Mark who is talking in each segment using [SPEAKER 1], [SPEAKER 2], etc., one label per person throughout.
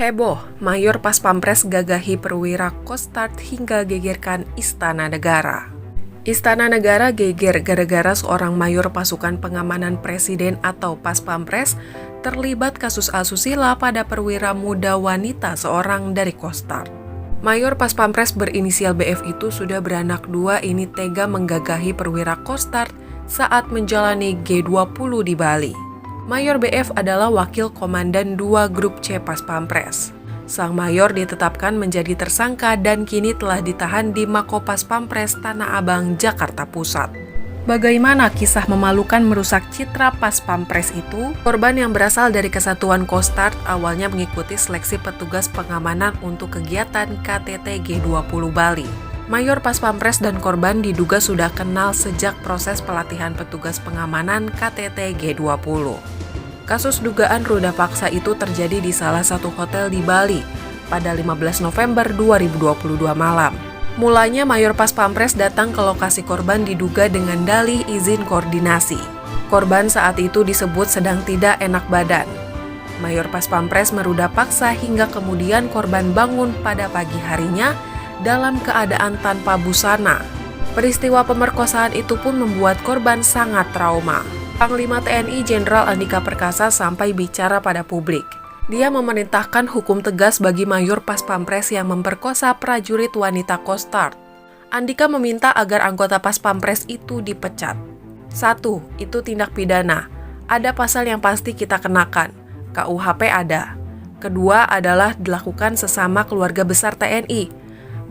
[SPEAKER 1] Heboh, Mayor Pas Pampres gagahi perwira Kostrad hingga gegerkan Istana Negara. Istana Negara geger gara-gara seorang mayor pasukan pengamanan presiden atau Pas Pampres terlibat kasus asusila pada perwira muda wanita seorang dari Kostrad. Mayor Pas Pampres berinisial BF itu sudah beranak dua ini tega menggagahi perwira Kostrad saat menjalani G20 di Bali. Mayor BF adalah wakil komandan 2 grup C Pas Pampres. Sang mayor ditetapkan menjadi tersangka dan kini telah ditahan di Mako Pas Pampres Tanah Abang, Jakarta Pusat. Bagaimana kisah memalukan merusak citra Pas Pampres itu? Korban yang berasal dari Kesatuan Kostrad awalnya mengikuti seleksi petugas pengamanan untuk kegiatan KTT G20 Bali. Mayor Pas Pampres dan korban diduga sudah kenal sejak proses pelatihan petugas pengamanan KTT G20. Kasus dugaan ruda paksa itu terjadi di salah satu hotel di Bali pada 15 November 2022 malam. Mulanya Mayor Pas Pampres datang ke lokasi korban diduga dengan dalih izin koordinasi. Korban saat itu disebut sedang tidak enak badan. Mayor Pas Pampres meruda paksa hingga kemudian korban bangun pada pagi harinya dalam keadaan tanpa busana. Peristiwa pemerkosaan itu pun membuat korban sangat trauma. Panglima TNI Jenderal Andika Perkasa sampai bicara pada publik. Dia memerintahkan hukum tegas bagi Mayor Pas Pampres yang memperkosa prajurit wanita Kostrad. Andika meminta agar anggota Pas Pampres itu dipecat. 1. Itu tindak pidana. Ada pasal yang pasti kita kenakan. KUHP ada. Kedua adalah dilakukan sesama keluarga besar TNI.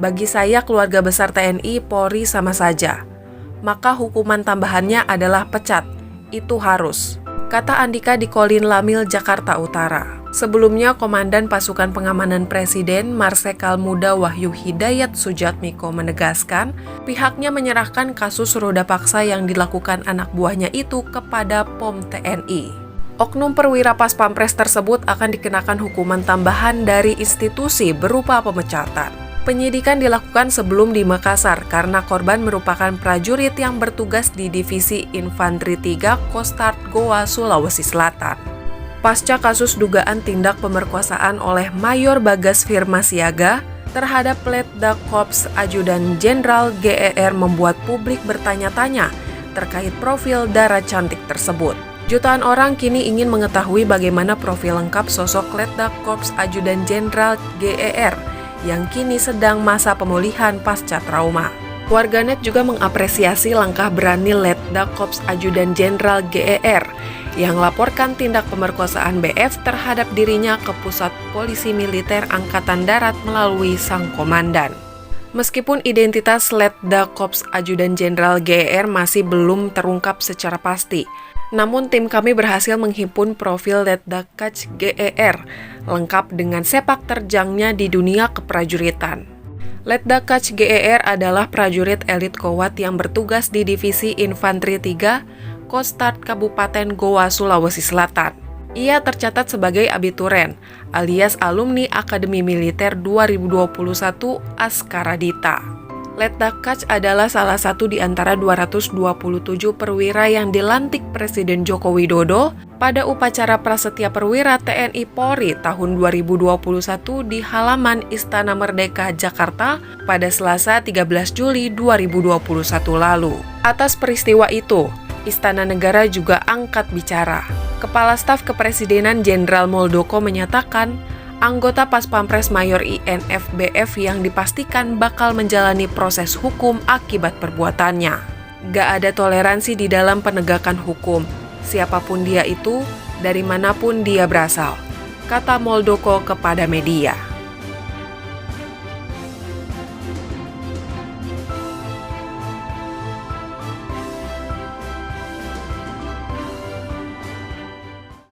[SPEAKER 1] Bagi saya keluarga besar TNI, Polri sama saja. Maka hukuman tambahannya adalah pecat. Itu harus, kata Andika di Kolin Lamil, Jakarta Utara. Sebelumnya, Komandan Pasukan Pengamanan Presiden Marsikal Muda Wahyu Hidayat Sujatmiko menegaskan pihaknya menyerahkan kasus roda paksa yang dilakukan anak buahnya itu kepada POM TNI. Oknum perwira Pas Pampres tersebut akan dikenakan hukuman tambahan dari institusi berupa pemecatan. Penyidikan dilakukan sebelum di Makassar karena korban merupakan prajurit yang bertugas di Divisi Infanteri 3 Kostrad Goa, Sulawesi Selatan. Pasca kasus dugaan tindak pemerkosaan oleh Mayor Bagas Firma Siaga terhadap Letda Korps Ajudan Jenderal GER membuat publik bertanya-tanya terkait profil darah cantik tersebut. Jutaan orang kini ingin mengetahui bagaimana profil lengkap sosok Letda Korps Ajudan Jenderal GER yang kini sedang masa pemulihan pasca trauma. Warganet juga mengapresiasi langkah berani Letda Korps Ajudan Jenderal GER yang laporkan tindak pemerkosaan BF terhadap dirinya ke Pusat Polisi Militer Angkatan Darat melalui sang komandan. Meskipun identitas Letda Korps Ajudan Jenderal GER masih belum terungkap secara pasti, namun tim kami berhasil menghimpun profil Letda Korps GER lengkap dengan sepak terjangnya di dunia keprajuritan. Letda Korps GER adalah prajurit elit Kowat yang bertugas di Divisi Infanteri 3 Kostrad Kabupaten Goa, Sulawesi Selatan. Ia tercatat sebagai abituren alias alumni Akademi Militer 2021 Askaradita. Letda Korps adalah salah satu di antara 227 perwira yang dilantik Presiden Joko Widodo pada upacara Prasetya Perwira TNI Polri tahun 2021 di halaman Istana Merdeka, Jakarta pada Selasa 13 Juli 2021 lalu. Atas peristiwa itu, Istana Negara juga angkat bicara. Kepala Staf Kepresidenan Jenderal Muldoko menyatakan anggota Pas Pampres Mayor INF BF yang dipastikan bakal menjalani proses hukum akibat perbuatannya. Gak ada toleransi di dalam penegakan hukum, siapapun dia itu, dari manapun dia berasal, kata Muldoko kepada media.